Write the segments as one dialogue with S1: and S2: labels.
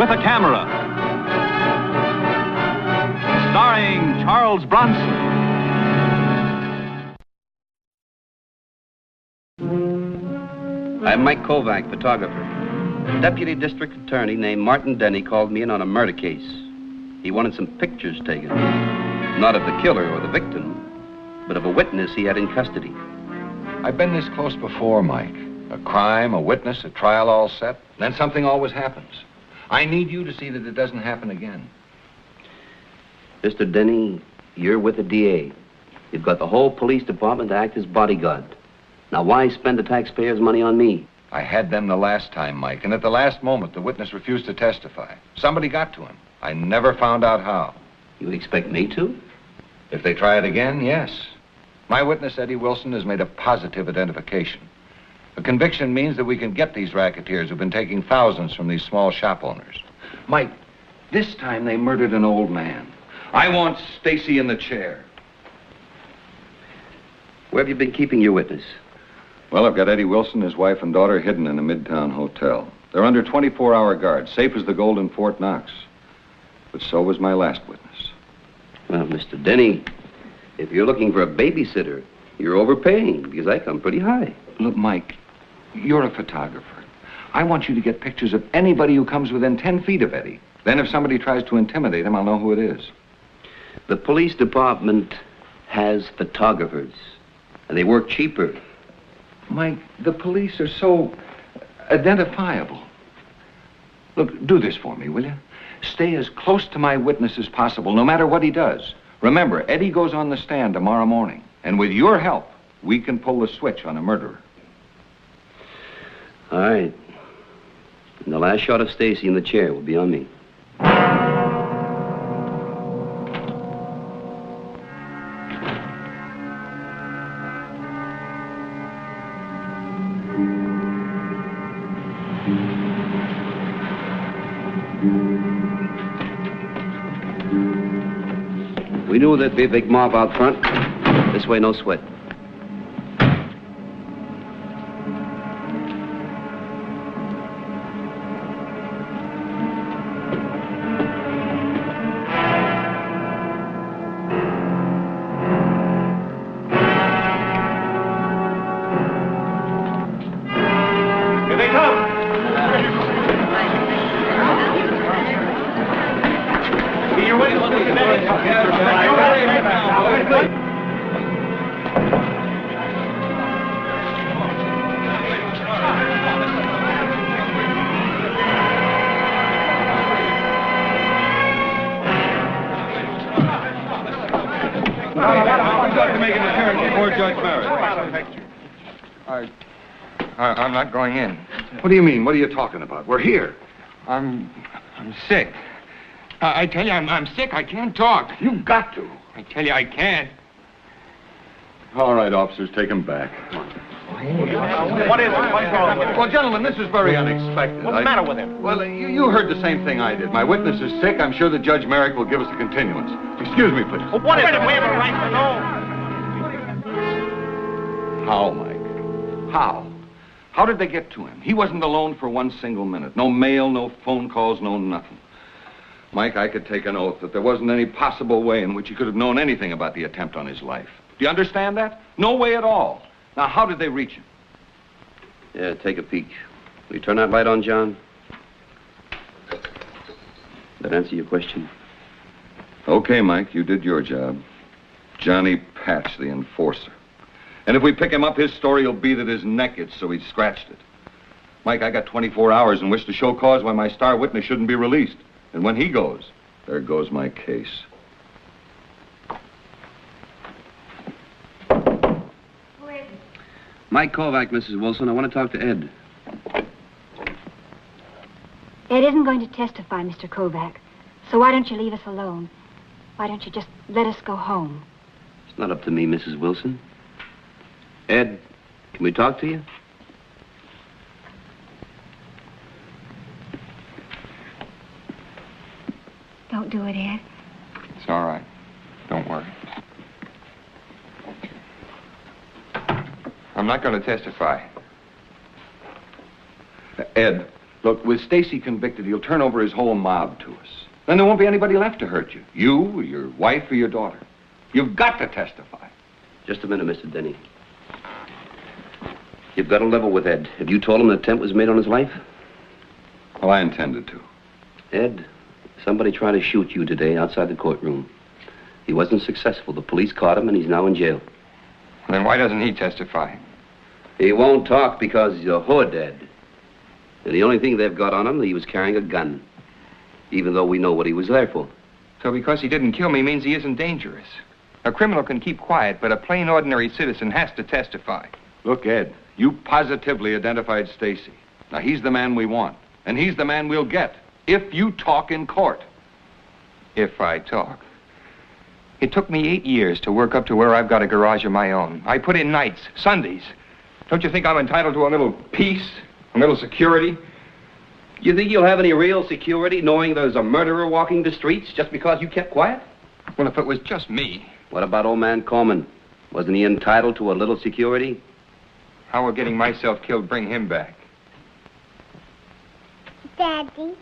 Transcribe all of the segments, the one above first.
S1: with a Camera. Starring Charles Bronson.
S2: I'm Mike Kovac, photographer. A deputy district attorney named Martin Denny called me in on a murder case. He wanted some pictures taken. Not of the killer or the victim, but of a witness he had in custody.
S3: I've been this close before, Mike. A crime, a witness, a trial all set, then something always happens. I need you to see that it doesn't happen again.
S2: Mr. Denny, you're with the DA. You've got the whole police department to act as bodyguard. Now, why spend the taxpayers' money on me?
S3: I had them the last time, Mike, and at the last moment, the witness refused to testify. Somebody got to him. I never found out how.
S2: You expect me to?
S3: If they try it again, yes. My witness, Eddie Wilson, has made a positive identification. A conviction means that we can get these racketeers who've been taking thousands from these small shop owners. Mike, this time they murdered an old man. I want Stacy in the chair.
S2: Where have you been keeping your witness?
S3: Well, I've got Eddie Wilson, his wife and daughter hidden in a Midtown hotel. They're under 24-hour guard, safe as the gold in Fort Knox. But so was my last witness.
S2: Well, Mr. Denny, if you're looking for a babysitter, you're overpaying, because I come pretty high.
S3: Look, Mike, you're a photographer. I want you to get pictures of anybody who comes within 10 feet of Eddie. Then if somebody tries to intimidate him, I'll know who it is.
S2: The police department has photographers, and they work cheaper.
S3: Mike, the police are so identifiable. Look, do this for me, will you? Stay as close to my witness as possible, no matter what he does. Remember, Eddie goes on the stand tomorrow morning, and with your help, we can pull the switch on a murderer.
S2: All right. And the last shot of Stacy in the chair will be on me. We knew there'd be a big mob out front. This way, no sweat.
S1: Here they come! You're waiting for
S4: to make an appearance before Judge Merritt.
S3: I'm not going in. What do you mean? What are you talking about? We're here.
S5: I'm sick. I tell you, I'm sick. I can't talk.
S3: You've got to.
S5: I tell you, I can't.
S4: All right, officers, take him back.
S1: What is it? What's wrong with him?
S3: Well, gentlemen, this is very unexpected.
S1: What's the matter with him?
S3: Well, you heard the same thing I did. My witness is sick. I'm sure that Judge Merrick will give us a continuance. Excuse me, please.
S1: Well, what is it? We have a right to know.
S3: How, Mike? How? How did they get to him? He wasn't alone for one single minute. No mail, no phone calls, no nothing. Mike, I could take an oath that there wasn't any possible way in which he could have known anything about the attempt on his life. Do you understand that? No way at all. Now, how did they reach him?
S2: Yeah, take a peek. Will you turn that light on, John? That answer your question?
S3: Okay, Mike, you did your job. Johnny Patch, the enforcer. And if we pick him up, his story will be that his neck itched, so he scratched it. Mike, I got 24 hours in which to show cause why my star witness shouldn't be released. And when he goes, there goes my case.
S6: Who is it?
S2: Mike Kovac, Mrs. Wilson. I want to talk to Ed.
S6: Ed isn't going to testify, Mr. Kovac. So why don't you leave us alone? Why don't you just let us go home?
S2: It's not up to me, Mrs. Wilson. Ed, can we talk to you?
S6: Don't do it, Ed.
S5: It's all right. Don't worry. I'm not going to testify.
S3: Ed, Look, with Stacy convicted, he'll turn over his whole mob to us. Then there won't be anybody left to hurt you. You, or your wife, or your daughter. You've got to testify.
S2: Just a minute, Mr. Denny. You've got to level with Ed. Have you told him an attempt was made on his life?
S3: Well, I intended to.
S2: Ed, somebody tried to shoot you today outside the courtroom. He wasn't successful. The police caught him, and he's now in jail.
S5: Then why doesn't he testify?
S2: He won't talk because he's a hood, Ed. And the only thing they've got on him, he was carrying a gun. Even though we know what he was there for.
S5: So because he didn't kill me means he isn't dangerous. A criminal can keep quiet, but a plain, ordinary citizen has to testify.
S3: Look, Ed, you positively identified Stacy. Now, he's the man we want, and he's the man we'll get, if you talk in court.
S5: If I talk. It took me 8 years to work up to where I've got a garage of my own. I put in nights, Sundays. Don't you think I'm entitled to a little peace, a little security?
S2: You think you'll have any real security knowing there's a murderer walking the streets just because you kept quiet?
S5: Well, if it was just me.
S2: What about old man Coleman? Wasn't he entitled to a little security?
S5: How will getting myself killed bring him back?
S7: Daddy.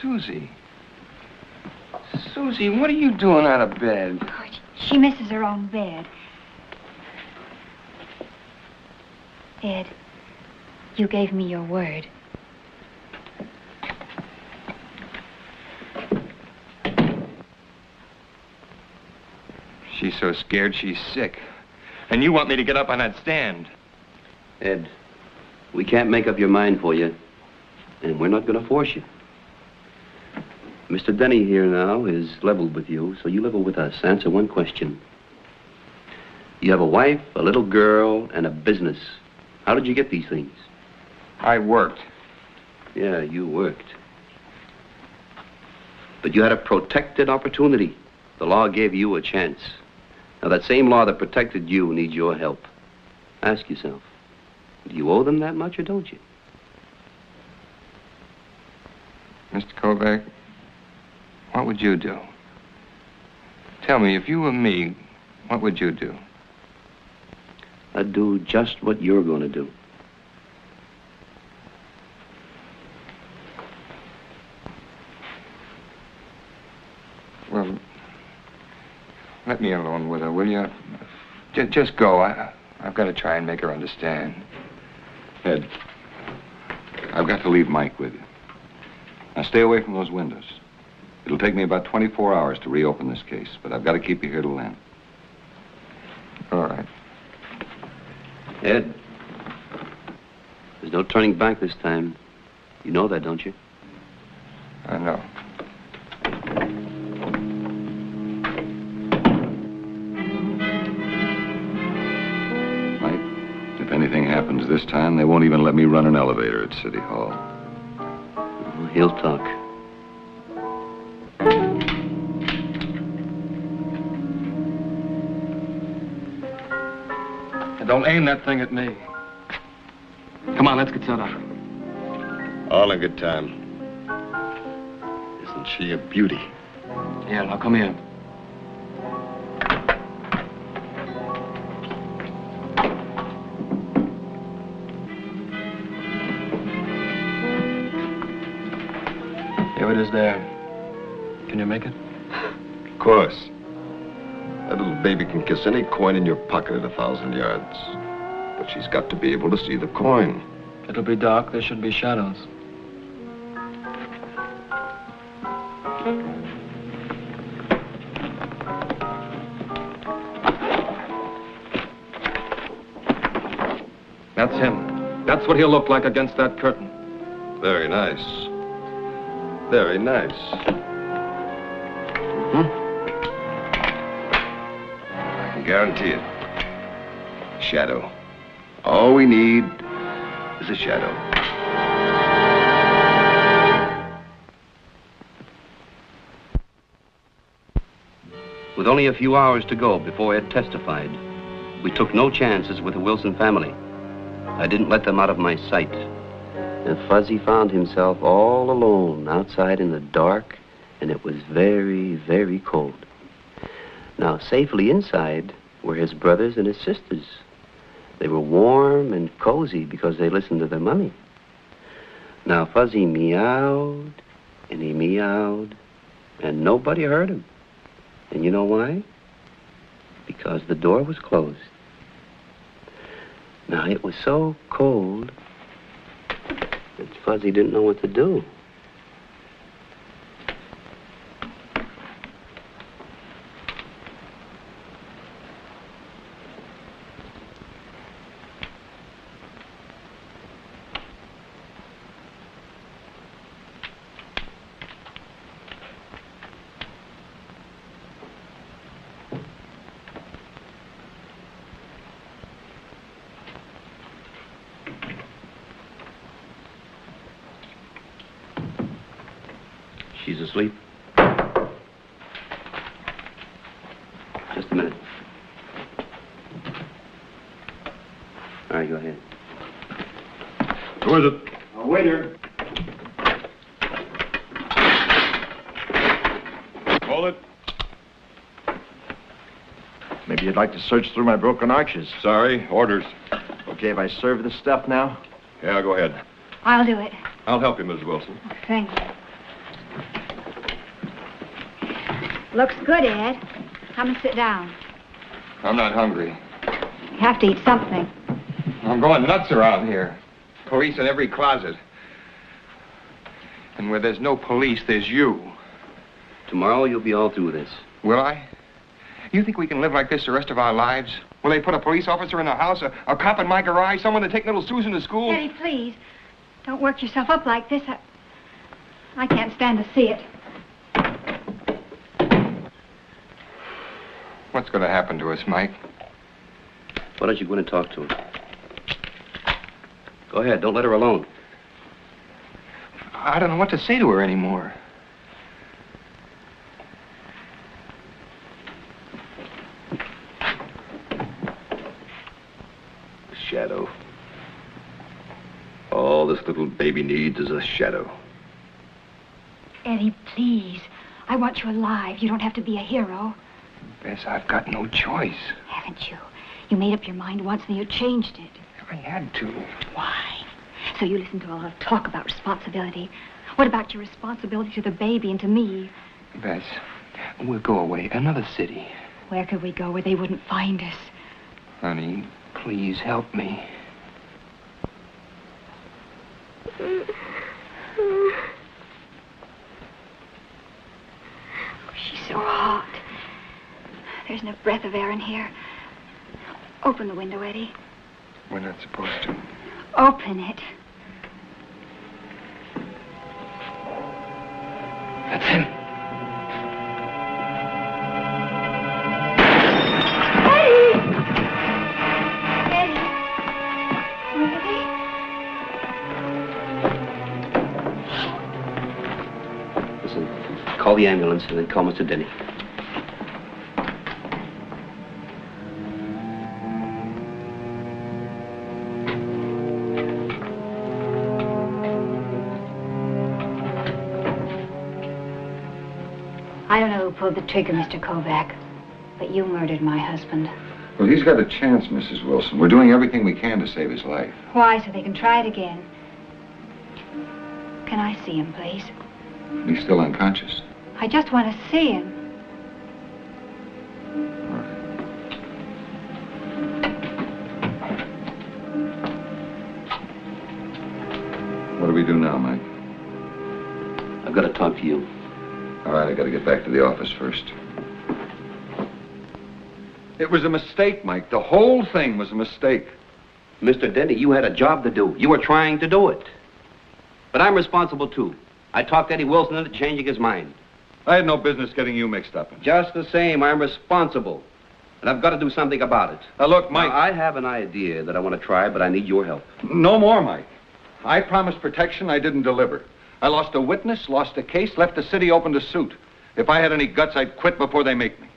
S5: Susie. Susie, what are you doing out of bed?
S6: Oh, she misses her own bed. Ed, you gave me your word.
S5: She's so scared she's sick. And you want me to get up on that stand.
S2: Ed, we can't make up your mind for you. And we're not going to force you. Mr. Denny here now is leveled with you, so you level with us. Answer one question. You have a wife, a little girl, and a business. How did you get these things?
S5: I worked.
S2: Yeah, you worked. But you had a protected opportunity. The law gave you a chance. Now, that same law that protected you needs your help. Ask yourself, do you owe them that much or don't you?
S5: Mr. Kovac, what would you do? Tell me, if you were me, what would you do?
S2: I'd do just what you're going to do.
S5: Well, let me alone with her, will you? Just go. I've got to try and make her understand.
S3: Ed, I've got to leave Mike with you. Now, stay away from those windows. It'll take me about 24 hours to reopen this case, but I've got to keep you here till then.
S5: All right.
S2: Ed, there's no turning back this time. You know that, don't you?
S5: I know.
S3: Mike, if anything happens this time, they won't even let me run an elevator at City Hall.
S2: He'll talk.
S5: Don't aim that thing at me. Come on, let's get set up.
S4: All in good time. Isn't she a beauty?
S5: Yeah, now come here. Here it is there. Can you make it?
S4: Of course. That little baby can kiss any coin in your pocket at 1,000 yards. But she's got to be able to see the coin.
S5: It'll be dark. There should be shadows. That's him. That's what he'll look like against that curtain.
S4: Very nice. Very nice. I can guarantee it. Shadow. All we need is a shadow.
S2: With only a few hours to go before Ed testified, we took no chances with the Wilson family. I didn't let them out of my sight. And Fuzzy found himself all alone outside in the dark, and it was very, very cold. Now, safely inside were his brothers and his sisters. They were warm and cozy because they listened to their mommy. Now, Fuzzy meowed, and he meowed, and nobody heard him. And you know why? Because the door was closed. Now, it was so cold that Fuzzy didn't know what to do. She's asleep. Just a minute. All right, go ahead.
S3: Who is it?
S1: A waiter.
S3: Hold it.
S1: Maybe you'd like to search through my broken arches.
S3: Sorry, orders.
S1: Okay, if I serve this stuff now?
S3: Yeah, go ahead.
S6: I'll do it.
S3: I'll help you, Mrs. Wilson.
S6: Thank you. Looks good, Ed. Come and sit down.
S5: I'm not hungry.
S6: You have to eat something.
S5: I'm going nuts around here. Police in every closet. And where there's no police, there's you.
S2: Tomorrow you'll be all through this.
S5: Will I? You think we can live like this the rest of our lives? Will they put a police officer in the house, a cop in my garage, someone to take little Susan to school?
S6: Eddie, please. Don't work yourself up like this. I can't stand to see it.
S5: What's going to happen to us, Mike?
S2: Why don't you go in and talk to her? Go ahead, don't let her alone.
S5: I don't know what to say to her anymore.
S4: A shadow. All this little baby needs is a shadow.
S6: Eddie, please. I want you alive. You don't have to be a hero.
S5: Bess, I've got no choice.
S6: Haven't you? You made up your mind once and you changed it.
S5: I had to.
S6: Why? So you listen to a lot of talk about responsibility. What about your responsibility to the baby and to me?
S5: Bess, we'll go away. Another city.
S6: Where could we go where they wouldn't find us?
S5: Honey, please help me.
S6: She's so hot. There's no breath of air in here. Open the window, Eddie.
S5: We're not supposed to.
S6: Open it.
S5: That's him.
S2: Call the ambulance and then call Mr. Denny.
S6: I don't know who pulled the trigger, Mr. Kovac, but you murdered my husband.
S3: Well, he's got a chance, Mrs. Wilson. We're doing everything we can to save his life.
S6: Why? So they can try it again. Can I see him, please?
S3: He's still unconscious.
S6: I just want to see him.
S3: What do we do now, Mike?
S2: I've got to talk to you.
S3: All right, I got to get back to the office first. It was a mistake, Mike. The whole thing was a mistake.
S2: Mr. Denny, you had a job to do. You were trying to do it. But I'm responsible, too. I talked Eddie Wilson into changing his mind.
S3: I had no business getting you mixed up in it.
S2: Just the same, I'm responsible. And I've got to do something about it.
S3: Now, look, Mike...
S2: Now, I have an idea that I want to try, but I need your help.
S3: No more, Mike. I promised protection, I didn't deliver. I lost a witness, lost a case, left the city open to suit. If I had any guts, I'd quit before they make me.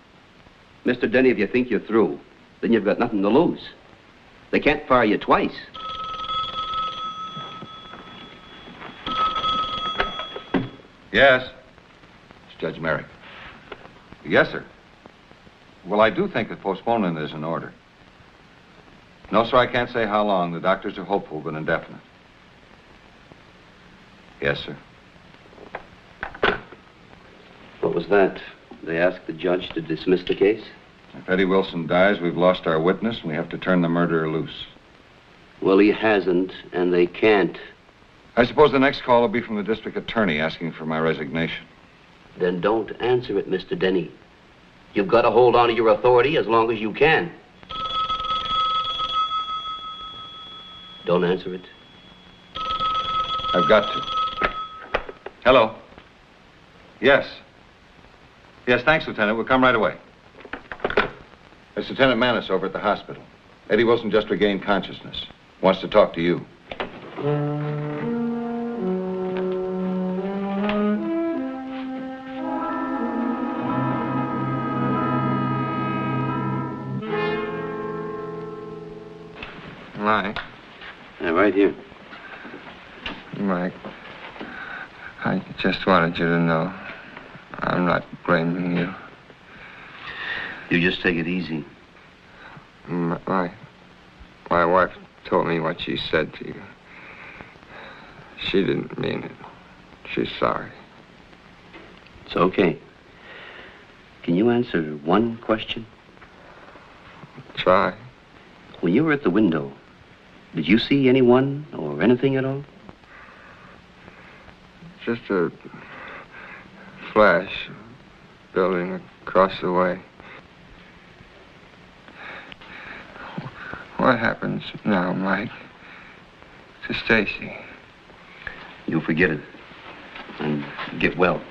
S2: Mr. Denny, if you think you're through, then you've got nothing to lose. They can't fire you twice.
S3: Yes? It's Judge Merrick. Yes, sir. Well, I do think that postponement is in order. No, sir, I can't say how long. The doctors are hopeful, but indefinite. Yes, sir.
S2: What was that? They asked the judge to dismiss the case?
S3: If Eddie Wilson dies, we've lost our witness, and we have to turn the murderer loose.
S2: Well, he hasn't, and they can't.
S3: I suppose the next call will be from the district attorney asking for my resignation.
S2: Then don't answer it, Mr. Denny. You've got to hold on to your authority as long as you can. Don't answer it.
S3: I've got to. Hello? Yes. Yes, thanks, Lieutenant. We'll come right away. It's Lieutenant Manis over at the hospital. Eddie Wilson just regained consciousness. Wants to talk to you.
S5: Mike.
S2: Yeah, right here.
S5: Mike, I just wanted you to know I'm not blaming you.
S2: You just take it easy.
S5: My wife told me what she said to you. She didn't mean it. She's sorry.
S2: It's okay. Can you answer one question?
S5: Try.
S2: When you were at the window, did you see anyone or anything at all?
S5: Just a flash building across the way. What happens now, Mike, to Stacy?
S2: You forget it and get well.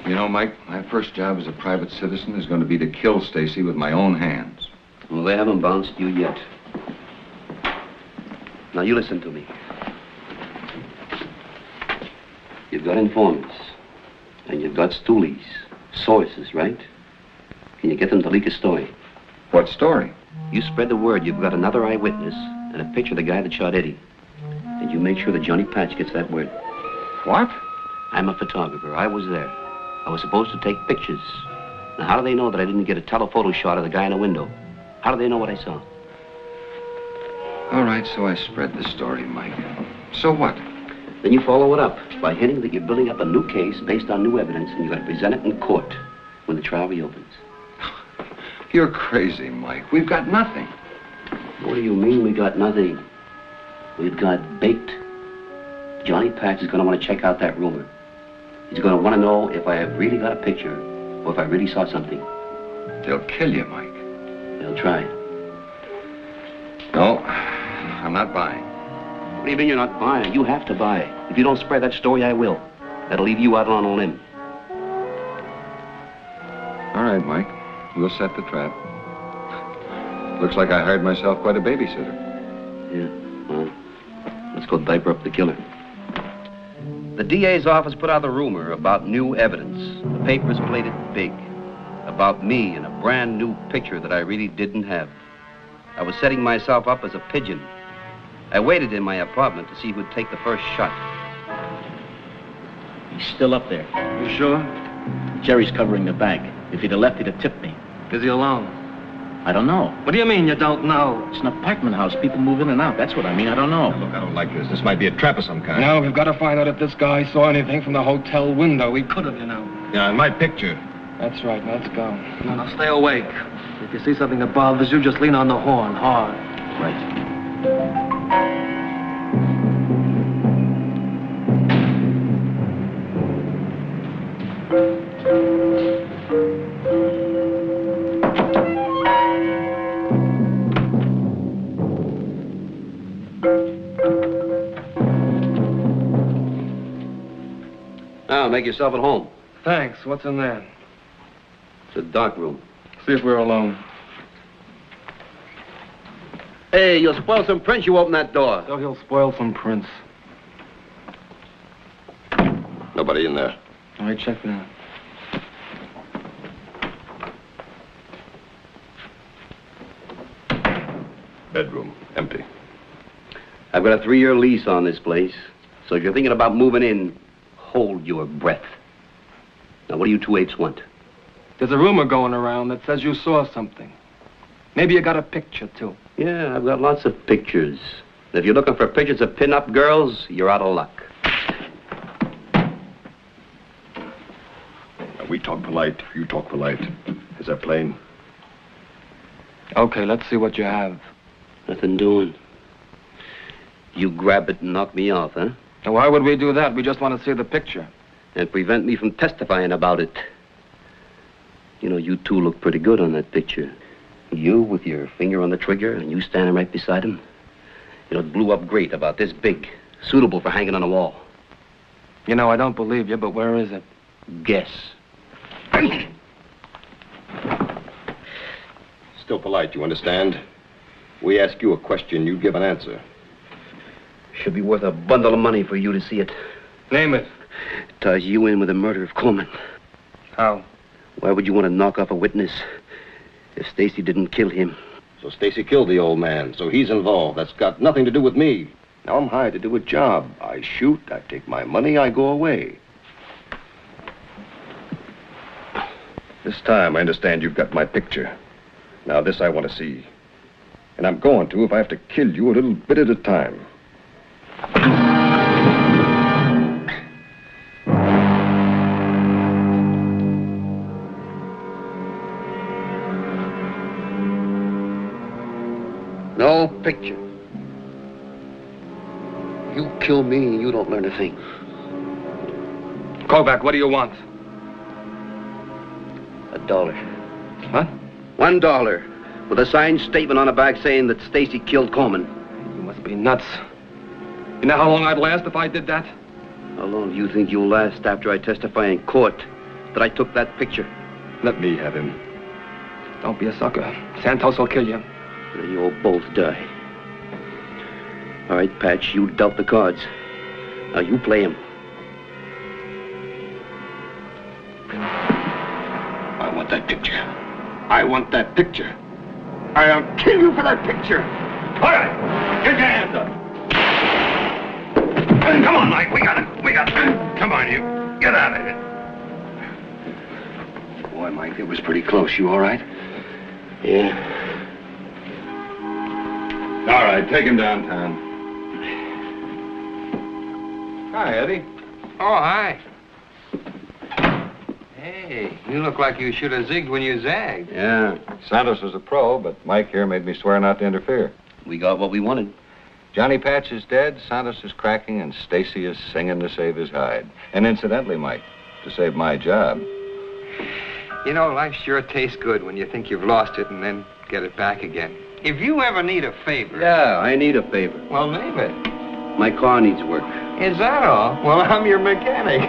S3: You know, Mike, my first job as a private citizen is going to be to kill Stacy with my own hands.
S2: Well, they haven't bounced you yet. Now, you listen to me. You've got informants, and you've got stoolies, sources, right? Can you get them to leak a story?
S3: What story?
S2: You spread the word you've got another eyewitness and a picture of the guy that shot Eddie. And you make sure that Johnny Patch gets that word.
S3: What?
S2: I'm a photographer. I was there. I was supposed to take pictures. Now, how do they know that I didn't get a telephoto shot of the guy in the window? How do they know what I saw?
S3: All right, so I spread the story, Mike. So what?
S2: Then you follow it up by hinting that you're building up a new case based on new evidence, and you're going to present it in court when the trial reopens.
S3: You're crazy, Mike. We've got nothing.
S2: What do you mean we got nothing? We've got bait. Johnny Patch is going to want to check out that rumor. He's going to want to know if I have really got a picture or if I really saw something.
S3: They'll kill you, Mike.
S2: They'll try.
S3: No, I'm not buying.
S2: What do you mean you're not buying? You have to buy. If you don't spread that story, I will. That'll leave you out on a limb.
S3: All right, Mike. We'll set the trap. Looks like I hired myself quite a babysitter.
S2: Yeah, well, let's go diaper up the killer. The DA's office put out the rumor about new evidence. The papers played it big. About me and a brand new picture that I really didn't have. I was setting myself up as a pigeon. I waited in my apartment to see who'd take the first shot.
S7: He's still up there.
S1: You sure?
S7: Jerry's covering the bank. If he'd have left, he'd have tipped me.
S1: Is he alone?
S7: I don't know.
S1: What do you mean you don't know?
S7: It's an apartment house. People move in and out. That's what I mean. I don't know.
S4: Look, I don't like this. This might be a trap of some kind.
S8: No, we've got to find out if this guy saw anything from the hotel window. He could have, you know.
S4: Yeah, in my picture.
S8: That's right. Let's go.
S1: Now stay awake. If you see something that bothers you, just lean on the horn hard.
S2: Right. Now, make yourself at home.
S8: Thanks. What's in there?
S2: It's a dark room.
S8: See if we're alone.
S2: Hey, you'll spoil some prints, you open that door.
S8: So he'll spoil some prints.
S4: Nobody in there.
S8: All right, check that.
S4: Bedroom, empty.
S2: I've got a 3-year lease on this place, so if you're thinking about moving in, hold your breath. Now, what do you two apes want?
S8: There's a rumor going around that says you saw something.
S1: Maybe you got a picture, too.
S2: Yeah, I've got lots of pictures. If you're looking for pictures of pin-up girls, you're out of luck.
S4: Now, we talk polite. You talk polite. Is that plain?
S1: Okay, let's see what you have.
S2: Nothing doing. You grab it and knock me off, huh?
S1: Now, why would we do that? We just want to see the picture.
S2: And prevent me from testifying about it. You know, you two look pretty good on that picture. You with your finger on the trigger and you standing right beside him. You know, it blew up great, about this big. Suitable for hanging on a wall.
S1: You know, I don't believe you, but where is it?
S2: Guess.
S4: Still polite, you understand? We ask you a question, you give an answer.
S2: Should be worth a bundle of money for you to see it.
S1: Name it.
S2: It ties you in with the murder of Coleman.
S1: How?
S2: Why would you want to knock off a witness if Stacy didn't kill him?
S4: So Stacy killed the old man, so he's involved. That's got nothing to do with me. Now I'm hired to do a job. I shoot, I take my money, I go away. This time, I understand you've got my picture. Now this I want to see. And I'm going to if I have to kill you a little bit at a time.
S2: No picture. You kill me and you don't learn a thing.
S1: Kovac, what do you want?
S2: $1.
S1: What?
S2: $1 with a signed statement on the back saying that Stacy killed Coleman.
S1: You must be nuts. You know how long I'd last if I did that?
S2: How long do you think you'll last after I testify in court that I took that picture?
S4: Let me have him.
S1: Don't be a sucker. Santos will kill you.
S2: Then you'll both die. All right, Patch, you dealt the cards. Now you play him.
S4: I want that picture. I want that picture. I'll kill you for that picture. All right, get your hands up. Come on, Mike, we got it. Come on, you. Get out of here. Boy, Mike, it was pretty close. You all right?
S2: Yeah.
S3: All right, take him downtown. Hi, Eddie.
S5: Oh, hi. Hey, you look like you should have zigged when you zagged.
S3: Yeah, Santos is a pro, but Mike here made me swear not to interfere.
S2: We got what we wanted.
S3: Johnny Patch is dead, Santos is cracking, and Stacy is singing to save his hide. And incidentally, Mike, to save my job.
S5: You know, life sure tastes good when you think you've lost it and then get it back again. If you ever need a favor...
S2: Yeah, I need a favor.
S5: Well, name it.
S2: My car needs work.
S5: Is that all? Well, I'm your mechanic.